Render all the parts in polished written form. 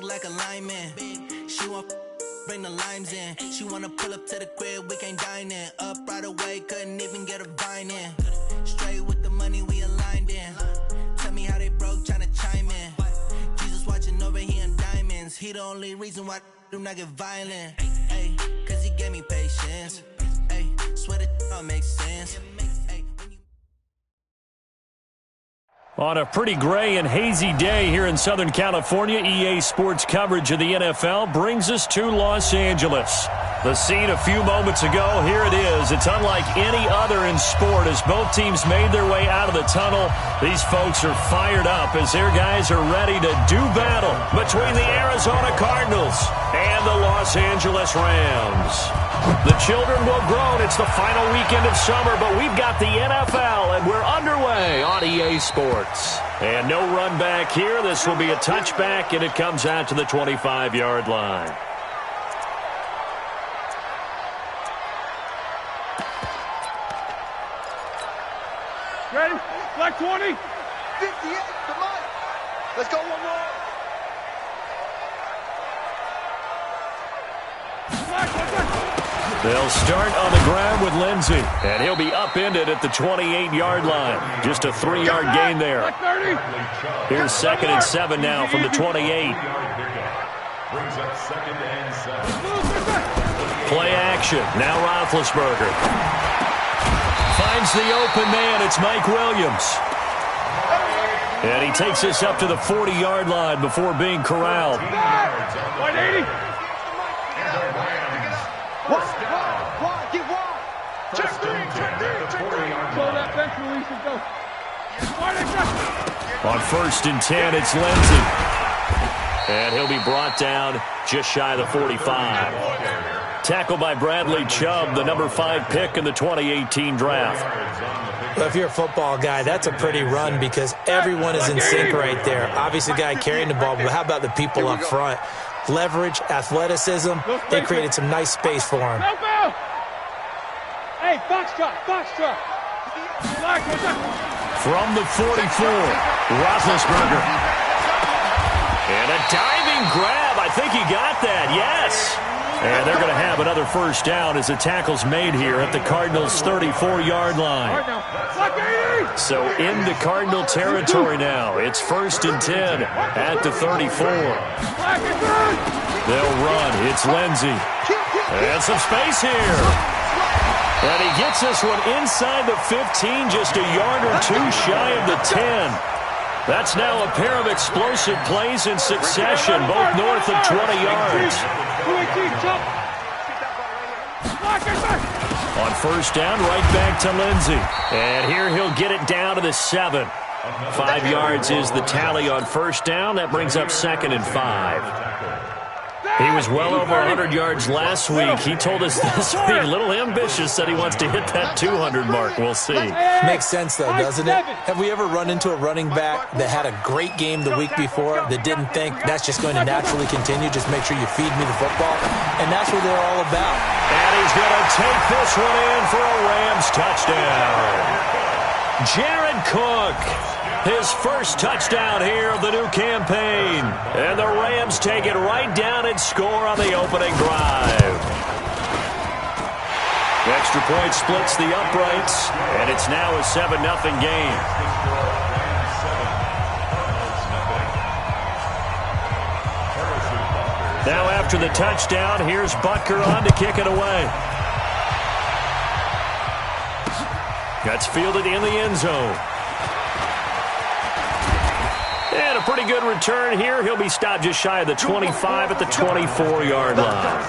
like a lineman. She want bring the limes in. She wanna pull up to the crib, we can't dine in. Up right away, couldn't even get a vine in. Straight with the money we aligned in. Tell me how they broke, tryna chime in. Jesus watching over here in diamonds. He the only reason why I do not get violent. Ay, cause he gave me patience. Ay, swear that all makes sense. On a pretty gray and hazy day here in Southern California, EA Sports coverage of the NFL brings us to Los Angeles. The scene a few moments ago, here it is. It's unlike any other in sport as both teams made their way out of the tunnel. These folks are fired up as their guys are ready to do battle between the Arizona Cardinals and the Los Angeles Rams. The children will groan. It's the final weekend of summer, but we've got the NFL, and we're underway on EA Sports. And no run back here. This will be a touchback, and it comes out to the 25-yard line. Ready? Black 20. 58, come on. Let's go one more. They'll start on the ground with Lindsey, and he'll be upended at the 28-yard line. Just a 3-yard gain there. Here's 2nd and 7 now from the 28. Play action. Now Roethlisberger. Finds the open man. It's Mike Williams. And he takes us up to the 40-yard line before being corralled. 180. Check three. Slow that bench release and go. On 1st and 10, it's Lindsey. And he'll be brought down just shy of the 45. Tackled by Bradley Chubb, the number 5 pick in the 2018 draft. Well, if you're a football guy, that's a pretty run because everyone is in sync right there. Obviously, the guy carrying the ball, but how about the people up front? Leverage, athleticism, they created some nice space for him. Hey, box drop. From the 44, Roethlisberger. And a diving grab. I think he got that, yes. And they're going to have another first down as the tackle's made here at the Cardinals' 34-yard line. So into Cardinal territory now. It's 1st and 10 at the 34. They'll run. It's Lindsey. And some space here. And he gets this one inside the 15, just a yard or two shy of the 10. That's now a pair of explosive plays in succession, both north of 20 yards. On 1st down, right back to Lindsey. And here he'll get it down to the 7. 5 yards is the tally on 1st down. That brings up 2nd and 5. He was well over 100 yards last week. He told us this week, a little ambitious, said he wants to hit that 200 mark. We'll see. Makes sense, though, doesn't it? Have we ever run into a running back that had a great game the week before that didn't think that's just going to naturally continue? Just make sure you feed me the football. And that's what they're all about. And he's going to take this one in for a Rams touchdown. Jared Cook. His first touchdown here of the new campaign. And the Rams take it right down and score on the opening drive. The extra point splits the uprights, and it's now a 7-0 game. Now after the touchdown, here's Butker on to kick it away. That's fielded in the end zone. And a pretty good return here. He'll be stopped just shy of the 25 at the 24-yard line.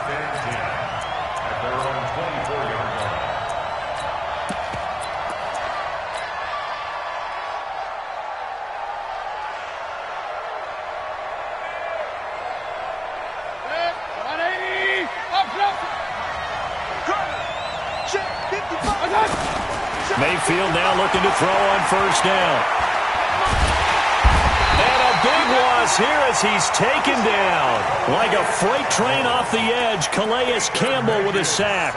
Mayfield now looking to throw on 1st down. Big loss here as he's taken down. Like a freight train off the edge, Calais Campbell with a sack.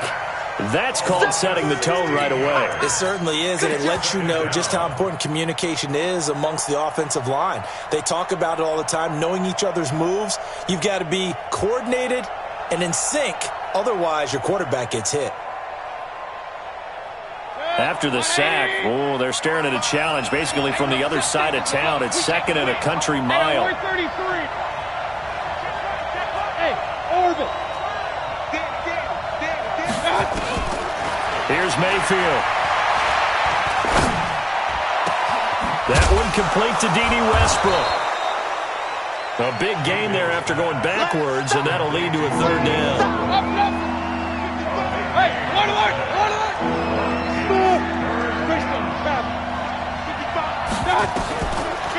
That's called setting the tone right away. It certainly is, and it lets you know just how important communication is amongst the offensive line. They talk about it all the time, knowing each other's moves. You've got to be coordinated and in sync. Otherwise, your quarterback gets hit. After the sack, they're staring at a challenge basically from the other side of town. It's 2nd and a country mile. Hey, Orville. Here's Mayfield. That one complete to D.D. Westbrook. A big gain there after going backwards, and that'll lead to a 3rd down. Hey, line alert!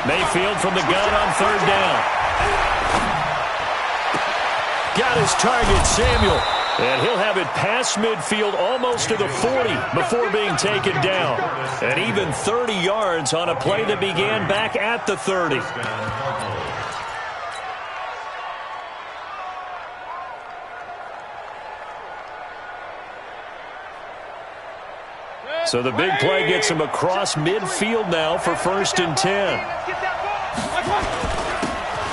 Mayfield from the gun on 3rd down. Got his target, Samuel. And he'll have it past midfield almost to the 40 before being taken down. And even 30 yards on a play that began back at the 30. So the big play gets him across midfield now for 1st and 10.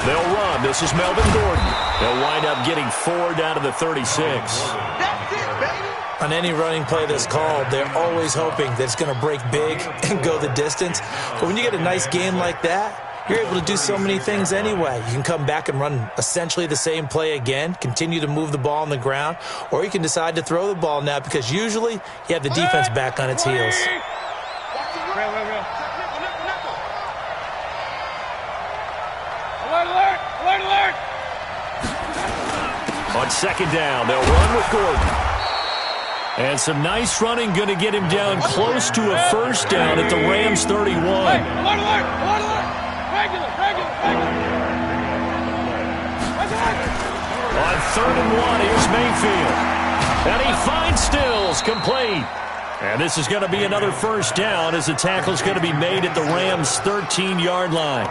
They'll run. This is Melvin Gordon. They'll wind up getting 4 down to the 36. On any running play that's called, they're always hoping that it's going to break big and go the distance. But when you get a nice game like that, you're able to do so many things anyway. You can come back and run essentially the same play again, continue to move the ball on the ground, or you can decide to throw the ball now because usually you have the defense back on its heels. Alert, alert! On 2nd down, they'll run with Gordon. And some nice running going to get him down close to a 1st down at the Rams 31. Hey, alert, alert! Regular. On 3rd and 1, here's Mayfield. And he finds Stills, complete. And this is going to be another 1st down as the tackle's going to be made at the Rams' 13-yard line.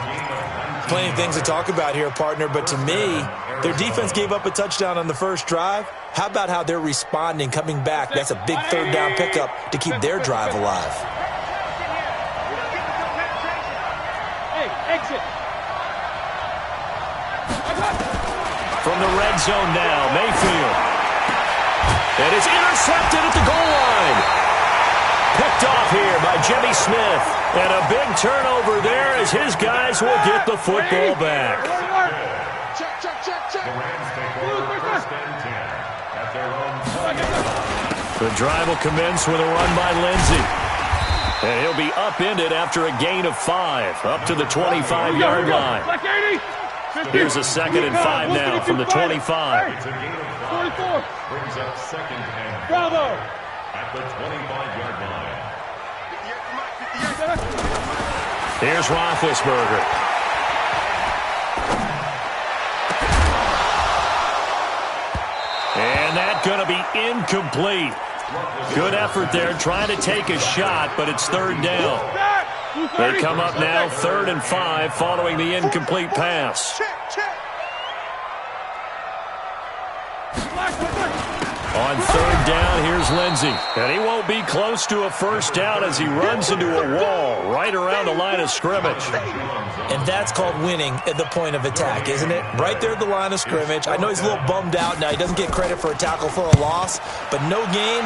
Plenty of things to talk about here, partner, but to me, their defense gave up a touchdown on the first drive. How about how they're responding, coming back? That's a big 3rd down pickup to keep their drive alive. Hey, exit. From the red zone now, Mayfield. And it's intercepted at the goal line. Picked off here by Jimmy Smith. And a big turnover there as his guys will get the football back. Check. The Rams take over 1st and 10 at their own. The drive will commence with a run by Lindsey. And he'll be upended after a gain of 5, up to the 25-yard line. Here's a 2nd and 5 now from the 25. It's a gain of 5. 44. Brings up 2nd and Bravo. at the 25-yard line. Here's Roethlisberger. And that's going to be incomplete. Good effort there trying to take a shot, but it's 3rd down. They come up now 3rd and 5 following the incomplete pass. On 3rd down, here's Lindsey. And he won't be close to a 1st down as he runs into a wall right around the line of scrimmage. And that's called winning at the point of attack, isn't it? Right there at the line of scrimmage. I know he's a little bummed out now. He doesn't get credit for a tackle for a loss, but no gain.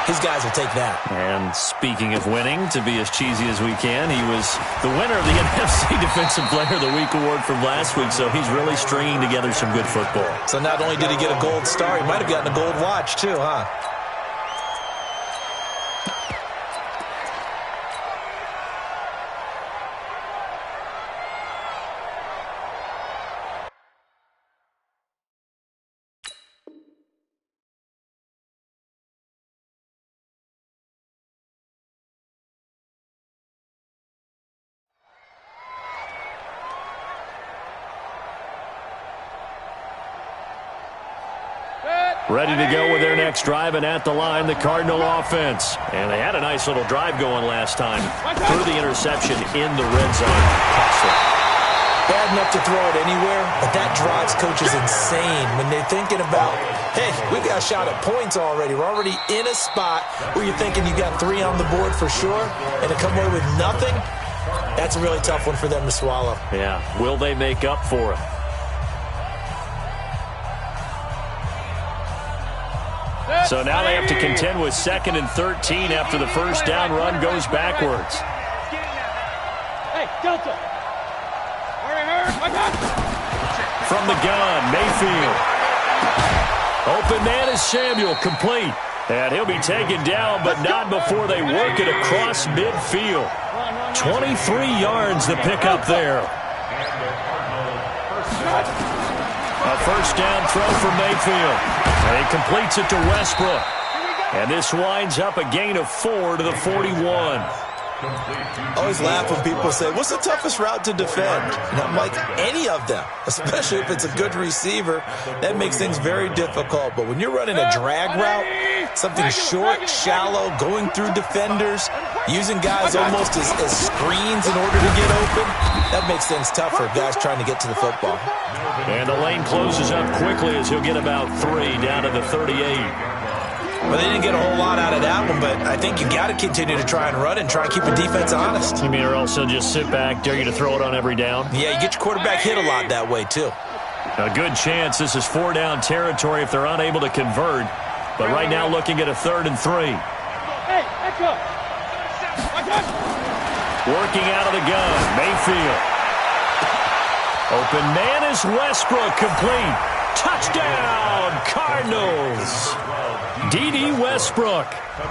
His guys will take that. And speaking of winning, to be as cheesy as we can, he was the winner of the NFC Defensive Player of the Week award from last week, so he's really stringing together some good football. So not only did he get a gold star, he might have gotten a gold watch too, huh? Ready to go with their next drive, and at the line, the Cardinal offense. And they had a nice little drive going last time. Threw the interception in the red zone. bad enough to throw it anywhere, but that drives coaches insane when they're thinking about, hey, we've got a shot at points already. We're already in a spot where you're thinking you got 3 on the board for sure, and to come away with nothing, that's a really tough one for them to swallow. Yeah, will they make up for it? So now they have to contend with 2nd and 13 after the first down run goes backwards. Hey, Delta. From the gun, Mayfield. Open man is Samuel, complete. And he'll be taken down, but not before they work it across midfield. 23 yards the pickup there. A first down throw for Mayfield. And he completes it to Westbrook. And this winds up a gain of 4 to the 41. I always laugh when people say, what's the toughest route to defend? And I'm like, any of them, especially if it's a good receiver. That makes things very difficult. But when you're running a drag route, something short, shallow, going through defenders, using guys almost as screens in order to get open, that makes things tough for guys trying to get to the football. And the lane closes up quickly as he'll get about 3 down to the 38. Well, they didn't get a whole lot out of that one, but I think you got to continue to try and run and try and keep the defense honest. You mean, or else they'll just sit back, dare you to throw it on every down? Yeah, you get your quarterback hit a lot that way, too. A good chance this is 4 down territory if they're unable to convert. But right now looking at a 3rd and 3. Hey, echo. Working out of the gun, Mayfield. Open man is Westbrook, complete. Touchdown, Cardinals. D.D. Westbrook,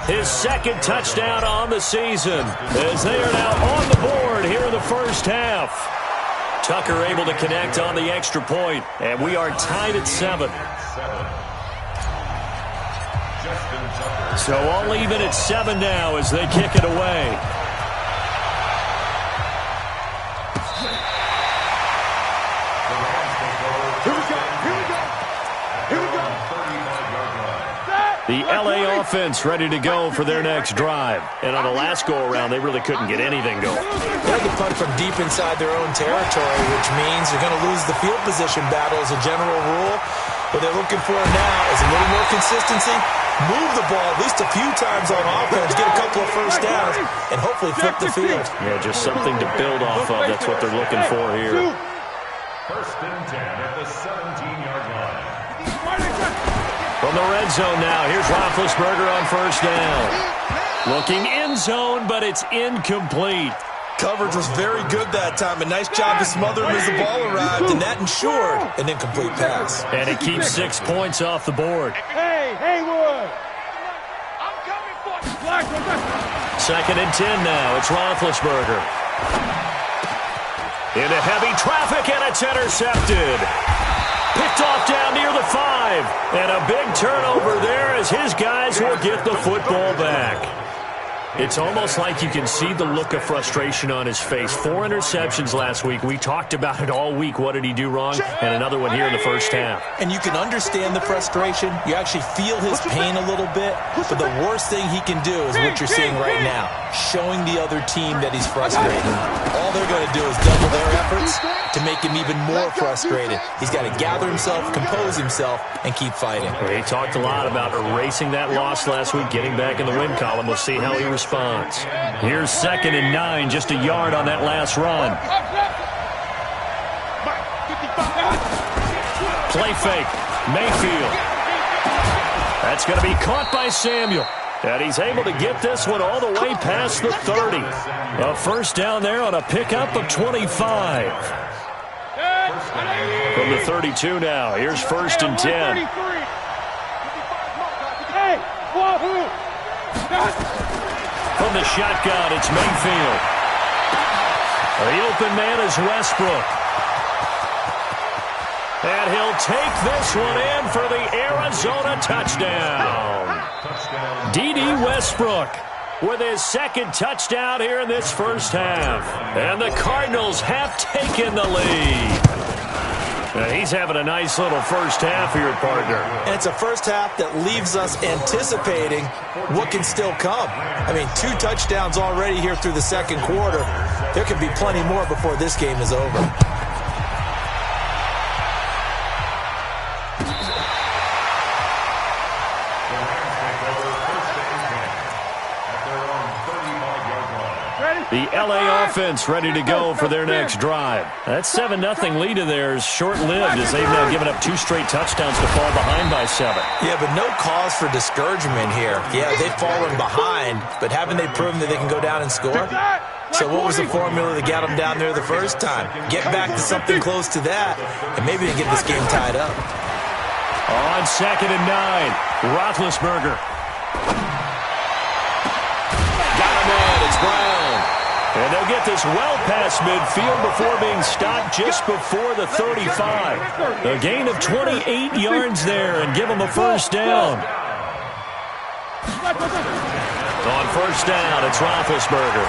his 2nd touchdown on the season, as they are now on the board here in the first half. Tucker able to connect on the extra point, and we are tied at 7. So all even at 7 now as they kick it away. The L.A. offense ready to go for their next drive. And on the last go-around, they really couldn't get anything going. They had to punt from deep inside their own territory, which means they're going to lose the field position battle as a general rule. What they're looking for now is a little more consistency, move the ball at least a few times on offense, get a couple of first downs, and hopefully flip the field. Yeah, just something to build off of. That's what they're looking for here. 1st and 10 at the 17-yard line. From the red zone now, here's Roethlisberger on first down. Looking end zone, but it's incomplete. Coverage was very good that time. A nice job to smother him as the ball arrived, and that ensured an incomplete pass. And it keeps 6 points off the board. Hey, Haywood. I'm coming for you. 2nd and 10 now. It's Roethlisberger. Into heavy traffic, and it's intercepted. Picked off down near the 5. And a big turnover there as his guys will get the football back. It's almost like you can see the look of frustration on his face. 4 interceptions last week. We talked about it all week. What did he do wrong? And another one here in the first half. And you can understand the frustration. You actually feel his pain a little bit. But the worst thing he can do is what you're seeing right now, showing the other team that he's frustrated. All they're going to do is double their efforts to make him even more frustrated. He's got to gather himself, compose himself, and keep fighting. He talked a lot about erasing that loss last week, getting back in the win column. We'll see how he responds. Here's 2nd and 9, just a yard on that last run. Play fake, Mayfield. That's going to be caught by Samuel. And he's able to get this one all the way past the 30. A first down there on a pickup of 25. From the 32 now, here's 1st and 10. From the shotgun, it's Mayfield. The open man is Westbrook. And he'll take this one in for the Arizona touchdown. D.D. Westbrook with his 2nd touchdown here in this first half. And the Cardinals have taken the lead. And he's having a nice little first half here, partner. And it's a first half that leaves us anticipating what can still come. I mean, 2 touchdowns already here through the 2nd quarter. There could be plenty more before this game is over. The LA offense ready to go for their next drive. That 7-0 lead of theirs short-lived as they've now given up 2 straight touchdowns to fall behind by 7. Yeah, but no cause for discouragement here. Yeah, they've fallen behind, but haven't they proven that they can go down and score? So what was the formula that got them down there the first time? Get back to something close to that, and maybe they get this game tied up. On 2nd and 9, Roethlisberger. Got him in. It's Brown. And they'll get this well past midfield before being stopped just before the 35. A gain of 28 yards there and give them a first down. On first down, it's Roethlisberger.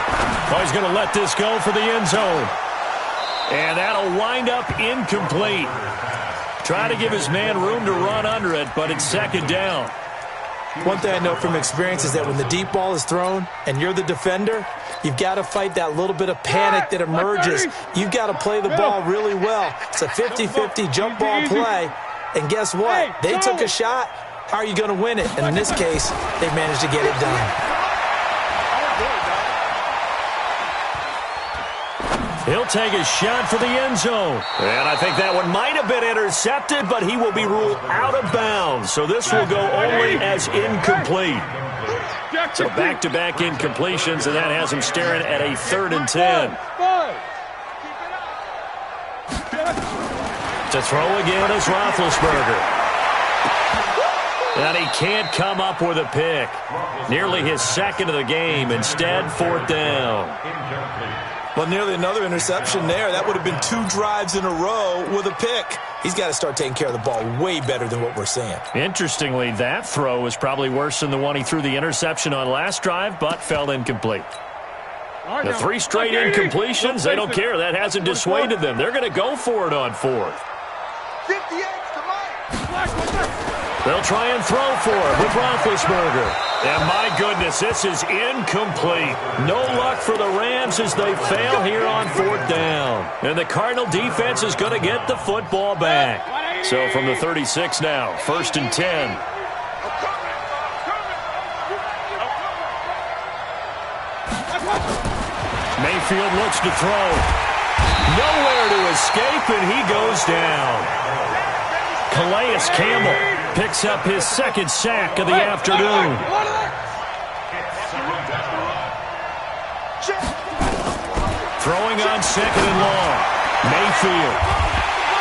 Oh, he's going to let this go for the end zone. And that'll wind up incomplete. Trying to give his man room to run under it, but it's 2nd down. One thing I know from experience is that when the deep ball is thrown and you're the defender, you've got to fight that little bit of panic that emerges. You've got to play the ball really well. It's a 50-50 jump ball play. And guess what? They took a shot. How are you going to win it? And in this case, they managed to get it done. He'll take a shot for the end zone. And I think that one might have been intercepted, but he will be ruled out of bounds. So this will go only as incomplete. So back-to-back incompletions, and that has him staring at a 3rd and 10. To throw again is Roethlisberger. And he can't come up with a pick. Nearly his 2nd of the game. Instead, 4th down. Well, nearly another interception there. That would have been 2 drives in a row with a pick. He's got to start taking care of the ball way better than what we're seeing. Interestingly, that throw was probably worse than the one he threw the interception on last drive, but fell incomplete. The 3 straight incompletions, they don't care. That hasn't dissuaded them. They're going to go for it on 4th. 58 to Mike. They'll try and throw for it with Roethlisberger. And my goodness, this is incomplete. No luck for the Rams as they fail here on 4th down. And the Cardinal defense is going to get the football back. So from the 36 now, 1st and 10. Mayfield looks to throw. Nowhere to escape, and he goes down. Calais Campbell picks up his 2nd sack of the afternoon. Throwing on 2nd and long. Mayfield.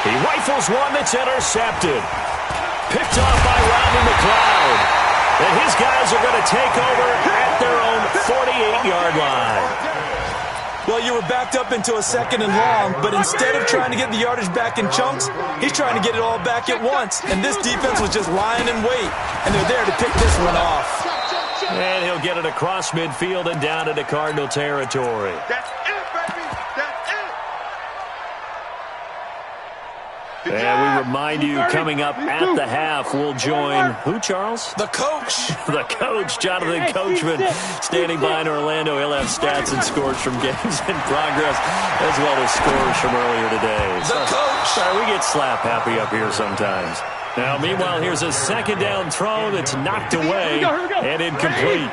He rifles one that's intercepted. Picked off by Rodney McLeod. And his guys are going to take over at their own 48-yard line. Well, you were backed up into a 2nd and long, but instead of trying to get the yardage back in chunks, he's trying to get it all back at once. And this defense was just lying in wait, and they're there to pick this one off. And he'll get it across midfield and down into Cardinal territory. That's it, baby. That's it. And we remind you, coming up at the half, we'll join who, Charles? The coach. The coach, Jonathan Coachman, standing by in Orlando. He'll have stats and scores from games in progress, as well as scores from earlier today. The coach. Sorry, we get slap happy up here sometimes. Now, meanwhile, here's a 2nd down throw that's knocked away and incomplete.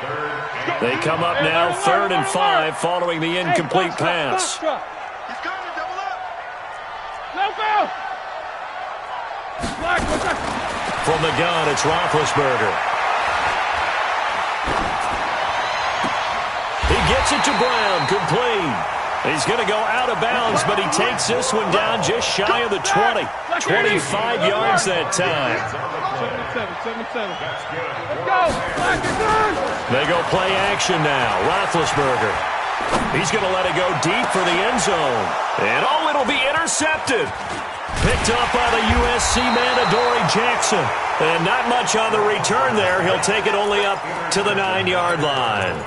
They come up now 3rd and 5 following the incomplete pass. He's going to double up. Let's go. From the gun, it's Roethlisberger. He gets it to Brown, complete. He's going to go out of bounds, but he takes this one down just shy of the 20. 25 yards that time. 7-7. Let's go. They go play action now. Roethlisberger. He's going to let it go deep for the end zone. And, oh, it'll be intercepted. Picked up by the USC man, Adoree Jackson. And not much on the return there. He'll take it only up to the 9-yard line.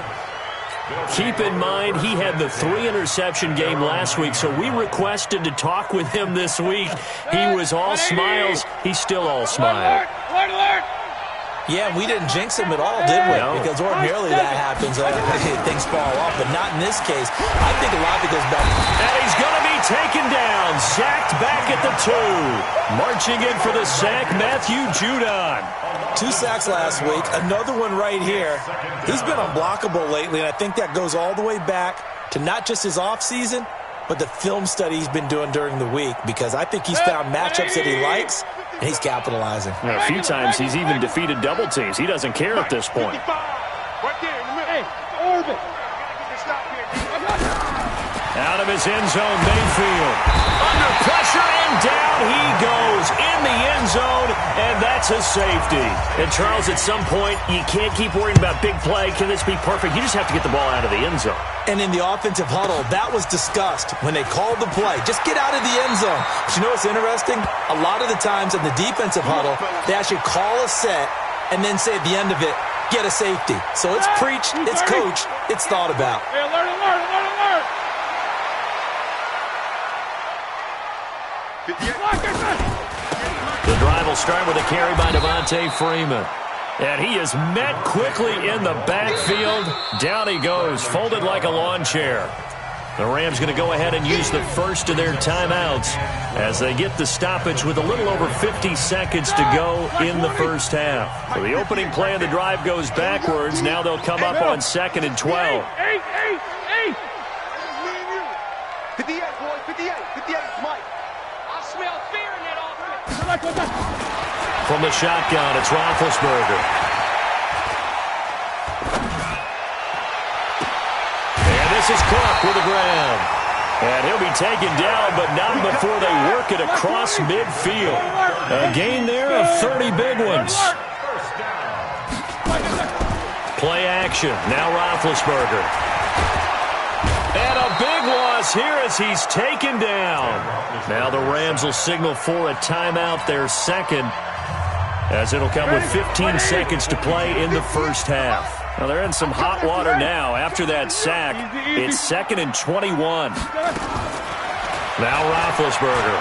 Keep in mind, he had the 3-interception game last week, so we requested to talk with him this week. He was all smiles. He's still all smile. Yeah, we didn't jinx him at all, did we? No. Because ordinarily that happens. Things fall off, but not in this case. I think a lot of it goes back. And he's going to be taken down. Sacked back at the 2. Marching in for the sack, Matthew Judon. 2 sacks last week. Another one right here. He's been unblockable lately, and I think that goes all the way back to not just his offseason, but the film study he's been doing during the week, because I think he's found matchups that he likes, and he's capitalizing. A few times he's even defeated double teams. He doesn't care at this point. Out of his end zone, Mayfield. Under pressure, and down he goes in the end zone, and that's a safety. And, Charles, at some point, you can't keep worrying about big play. Can this be perfect? You just have to get the ball out of the end zone. And in the offensive huddle, that was discussed when they called the play. Just get out of the end zone. But you know what's interesting? A lot of the times in the defensive huddle, they actually call a set and then say at the end of it, get a safety. So it's preached, it's coached, it's thought about. Hey, alert. The drive will start with a carry by Devontae Freeman. And he is met quickly in the backfield. Down he goes, folded like a lawn chair. The Rams going to go ahead and use the first of their timeouts as they get the stoppage with a little over 50 seconds to go in the first half. So the opening play of the drive goes backwards. Now they'll come up on 2nd and 12. 58, boys, 58, Mike. I smell fear in that offense. From the shotgun, it's Roethlisberger. And this is Cook with the grab. And he'll be taken down, but not before they work it across midfield. A gain there of 30 big ones. Play action. Now Roethlisberger. And a big loss here as he's taken down. Now the Rams will signal for a timeout, their second, as it'll come with 15 seconds to play in the first half. Now they're in some hot water now. After that sack, it's 2nd and 21. Now Roethlisberger.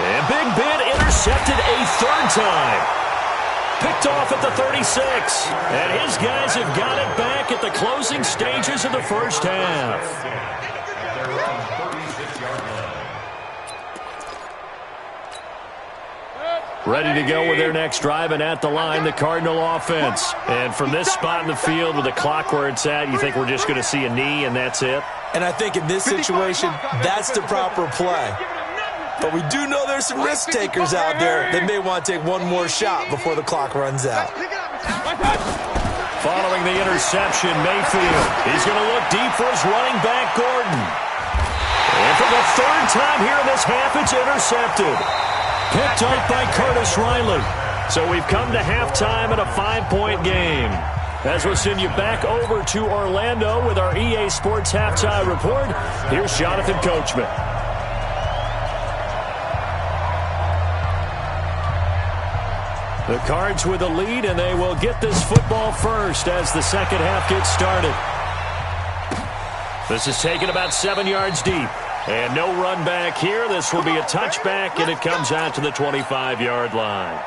And Big Ben intercepted a third time. Picked off at the 36. And his guys have got it back at the closing stages of the first half. Ready to go with their next drive, and at the line, the Cardinal offense. And from this spot in the field with the clock where it's at, you think we're just going to see a knee and that's it? And I think in this situation, that's the proper play. But we do know there's some risk takers out there that may want to take one more shot before the clock runs out. Following the interception, Mayfield. He's going to look deep for his running back, Gordon. And for the third time here in this half, it's intercepted. Picked up by Curtis Riley. So we've come to halftime in a 5-point game. As we'll send you back over to Orlando with our EA Sports Halftime Report, here's Jonathan Coachman. The Cards with a lead, and they will get this football first as the second half gets started. This is taken about 7 yards deep. And no run back here. This will be a touchback, and it comes out to the 25-yard line.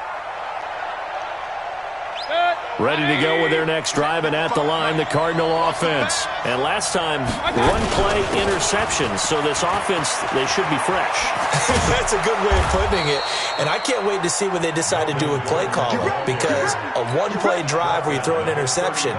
Ready to go with their next drive, and at the line, the Cardinal offense. And last time, one-play interceptions, so this offense, they should be fresh. That's a good way of putting it. And I can't wait to see what they decide to do with play calling, because a one-play drive where you throw an interception,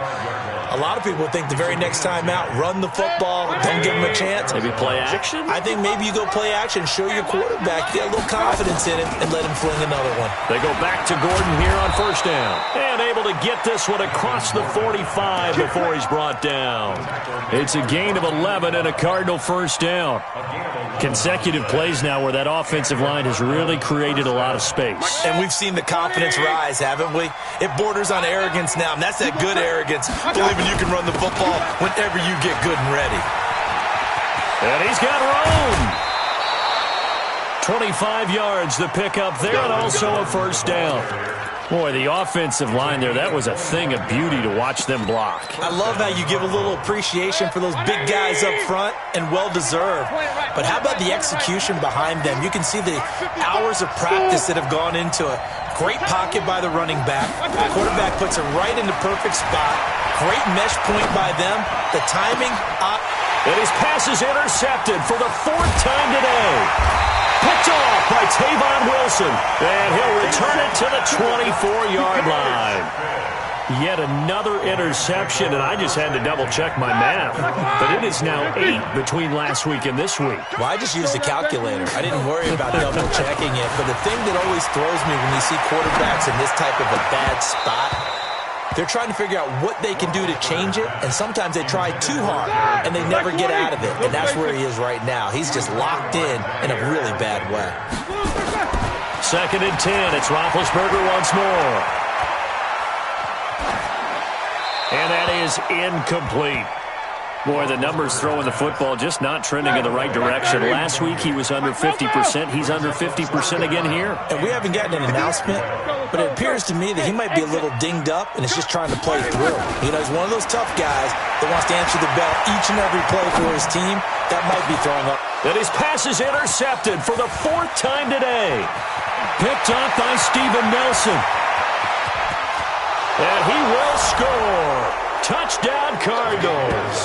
a lot of people think the very next time out, run the football, don't give them a chance. Maybe play action? I think maybe you go play action, show your quarterback, get a little confidence in it, and let him fling another one. They go back to Gordon here on first down. And able to get this one across the 45 before he's brought down. It's a gain of 11 and a Cardinal first down. Consecutive plays now where that offensive line has really created a lot of space. And we've seen the confidence rise, haven't we? It borders on arrogance now, and that's that good arrogance, believing you can run the football whenever you get good and ready. And he's got room. 25 yards the pickup there, and also a first down. Boy, the offensive line there, that was a thing of beauty to watch them block. I love how you give a little appreciation for those big guys up front, and well-deserved. But how about the execution behind them? You can see the hours of practice that have gone into it. Great pocket by the running back. The quarterback puts it right in the perfect spot. Great mesh point by them. The timing. And his pass is intercepted for the fourth time today. Picked off by Tavon Wilson. And he'll return it to the 24-yard line. Yet another interception, and I just had to double-check my math. But it is now 8 between last week and this week. Well, I just used a calculator. I didn't worry about double-checking it. But the thing that always throws me when you see quarterbacks in this type of a bad spot, they're trying to figure out what they can do to change it, and sometimes they try too hard, and they never get out of it. And that's where he is right now. He's just locked in a really bad way. 2nd and 10. It's Roethlisberger once more. And that is incomplete. Boy, the numbers throwing the football just not trending in the right direction. Last week he was under 50%. He's under 50% again here. And we haven't gotten an announcement, but it appears to me that he might be a little dinged up and is just trying to play through. You know, he's one of those tough guys that wants to answer the bell each and every play for his team. That might be throwing up. And his pass is intercepted for the 4th time today. Picked up by Steven Nelson. And he will score. Touchdown, Cardinals.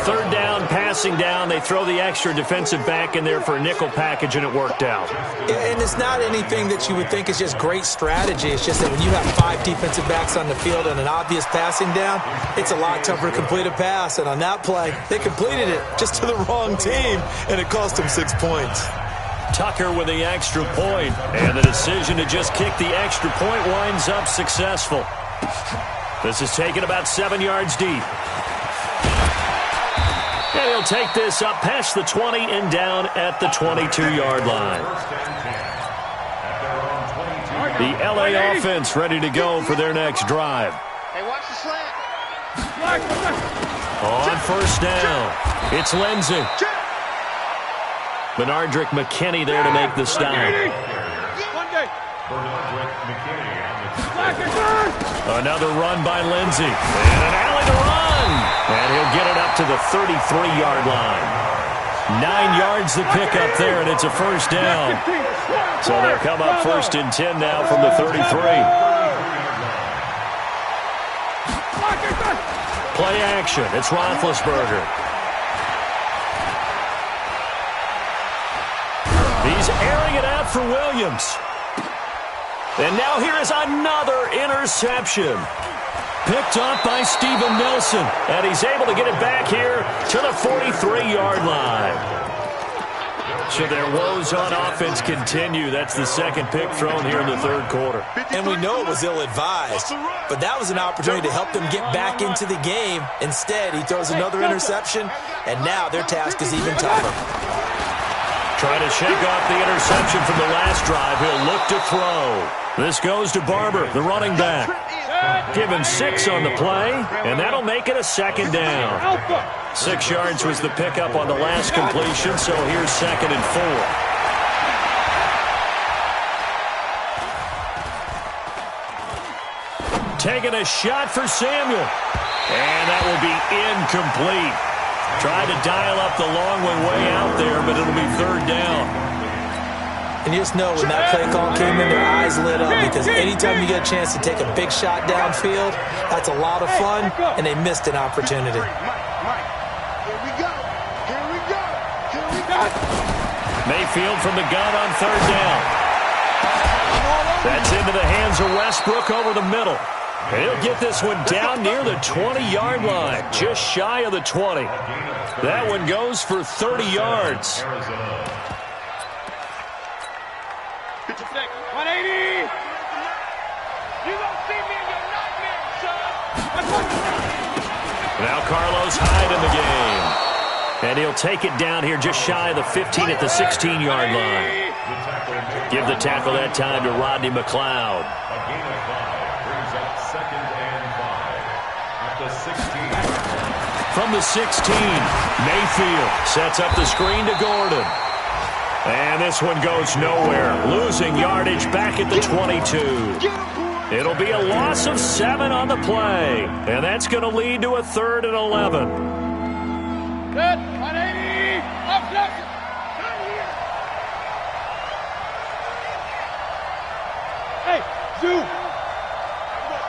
3rd down, passing down. They throw the extra defensive back in there for a nickel package, and it worked out. And it's not anything that you would think is just great strategy. It's just that when you have 5 defensive backs on the field and an obvious passing down, it's a lot tougher to complete a pass. And on that play, they completed it just to the wrong team, and it cost them 6 points. Tucker with the extra point, and the decision to just kick the extra point winds up successful. This is taken about 7 yards deep. And he'll take this up past the 20 and down at the 22-yard line. The LA offense ready to go for their next drive. Hey, watch the slant. On 1st down, it's Lindsey. Bernardrick McKinney there to make the stop. Another run by Lindsey. And an alley to run. And he'll get it up to the 33-yard line. 9 yards to pick up there, and it's a 1st down. So they'll come up 1st and 10 now from the 33. Play action. It's Roethlisberger. He's airing it out for Williams. And now here is another interception. Picked up by Steven Nelson. And he's able to get it back here to the 43-yard line. So their woes on offense continue. That's the 2nd pick thrown here in the 3rd quarter. And we know it was ill-advised, but that was an opportunity to help them get back into the game. Instead, he throws another interception, and now their task is even tougher. Trying to shake off the interception from the last drive. He'll look to throw. This goes to Barber, the running back. Give him 6 on the play, and that'll make it a 2nd down. 6 yards was the pickup on the last completion, so here's 2nd and 4. Taking a shot for Samuel. And that will be incomplete. Tried to dial up the long way out there, but it'll be 3rd down. And you just know when that play call came in, their eyes lit up, because anytime you get a chance to take a big shot downfield, that's a lot of fun, and they missed an opportunity. Here we go. Here we go. Here we go. Mayfield from the gun on 3rd down. That's into the hands of Westbrook over the middle. And he'll get this one down near the 20-yard line, just shy of the 20. That one goes for 30 yards. 180. You gonna see me in your nightmare, son. Now Carlos Hyde in the game. And he'll take it down here just shy of the 15 at the 16-yard line. Give the tackle that time to Rodney McLeod. From the 16, Mayfield sets up the screen to Gordon. And this one goes nowhere. Losing yardage back at the 22. It'll be a loss of 7 on the play. And that's going to lead to a 3rd and 11. Good. 180. Up, left. Hey, Zoo.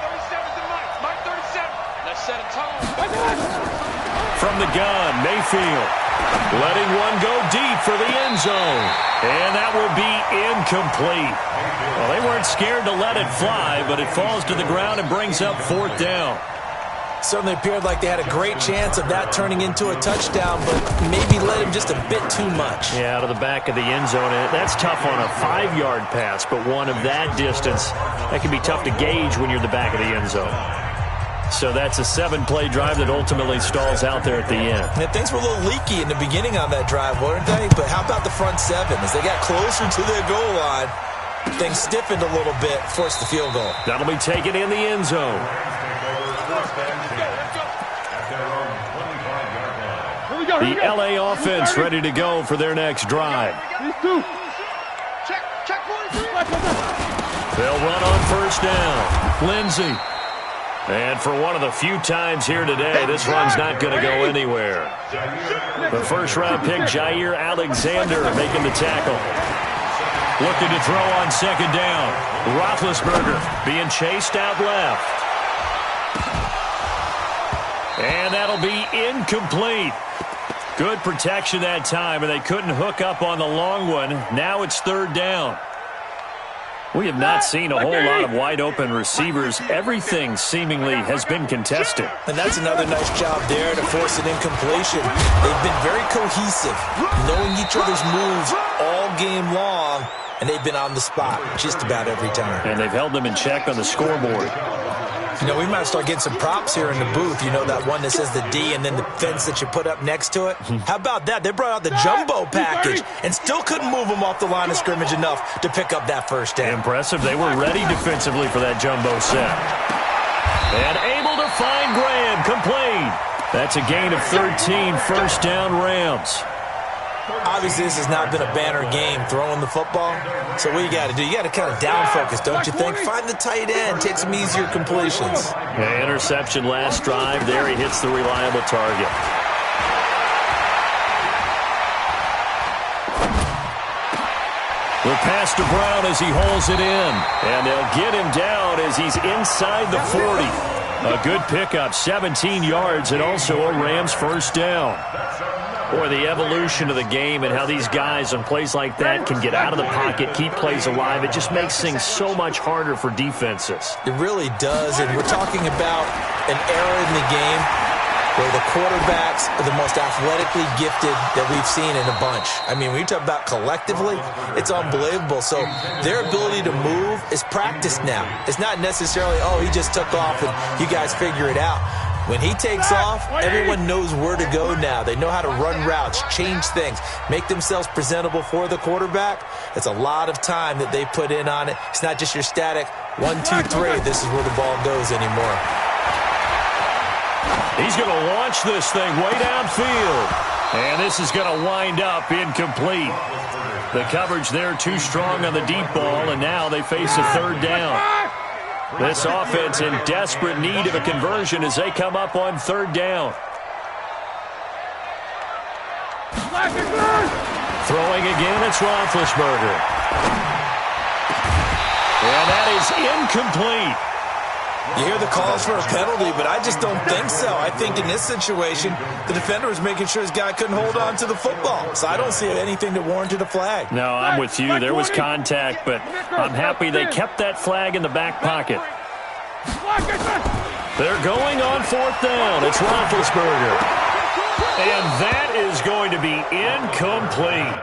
37's the Mike. Mike 37. Let's set a tone. From the gun, Mayfield. Letting one go deep for the end zone. And that will be incomplete. Well, they weren't scared to let it fly, but it falls to the ground and brings up 4th down. Certainly appeared like they had a great chance of that turning into a touchdown, but maybe let him just a bit too much. Yeah, out of the back of the end zone. That's tough on a 5-yard pass, but one of that distance, that can be tough to gauge when you're in the back of the end zone. So that's a 7-play drive that ultimately stalls out there at the end. And things were a little leaky in the beginning on that drive, weren't they? But how about the front 7? As they got closer to their goal line, things stiffened a little bit, forced the field goal. That'll be taken in the end zone. The LA offense ready to go for their next drive. They'll run on 1st down. Lindsey. And for one of the few times here today, this run's not going to go anywhere. The 1st-round pick, Jair Alexander, making the tackle. Looking to throw on 2nd down. Roethlisberger being chased out left. And that'll be incomplete. Good protection that time, and they couldn't hook up on the long one. Now it's 3rd down. We have not seen a whole lot of wide-open receivers. Everything seemingly has been contested. And that's another nice job there to force an incompletion. They've been very cohesive, knowing each other's moves all game long, and they've been on the spot just about every time. And they've held them in check on the scoreboard. You know, we might start getting some props here in the booth. You know, that one that says the D and then the fence that you put up next to it? How about that? They brought out the jumbo package and still couldn't move them off the line of scrimmage enough to pick up that 1st down. Impressive. They were ready defensively for that jumbo set. And able to find Graham. Complete. That's a gain of 13. 1st down, Rams. Obviously, this has not been a banner game throwing the football. So what you got to do, you got to kind of down focus, don't you think? Find the tight end, take some easier completions. Yeah, interception last drive. There he hits the reliable target. The pass to Brown as he holds it in. And they'll get him down as he's inside the 40. A good pickup, 17 yards, and also a Rams 1st down. Boy, the evolution of the game and how these guys on plays like that can get out of the pocket, keep plays alive, it just makes things so much harder for defenses. It really does, and we're talking about an era in the game where the quarterbacks are the most athletically gifted that we've seen in a bunch. I mean, when you talk about collectively, it's unbelievable. So their ability to move is practiced now. It's not necessarily, oh, he just took off and you guys figure it out. When he takes off, everyone knows where to go now. They know how to run routes, change things, make themselves presentable for the quarterback. It's a lot of time that they put in on it. It's not just your static 1, 2, 3. This is where the ball goes anymore. He's going to launch this thing way downfield. And this is going to wind up incomplete. The coverage there too strong on the deep ball, and now they face a 3rd down. This offense in desperate need of a conversion as they come up on 3rd down. Throwing again, it's Roethlisberger. And that is incomplete. You hear the calls for a penalty, but I just don't think so. I think in this situation, the defender was making sure his guy couldn't hold on to the football. So I don't see anything that warranted a flag. No, I'm with you. There was contact, but I'm happy they kept that flag in the back pocket. They're going on 4th down. It's Roethlisberger. And that is going to be incomplete.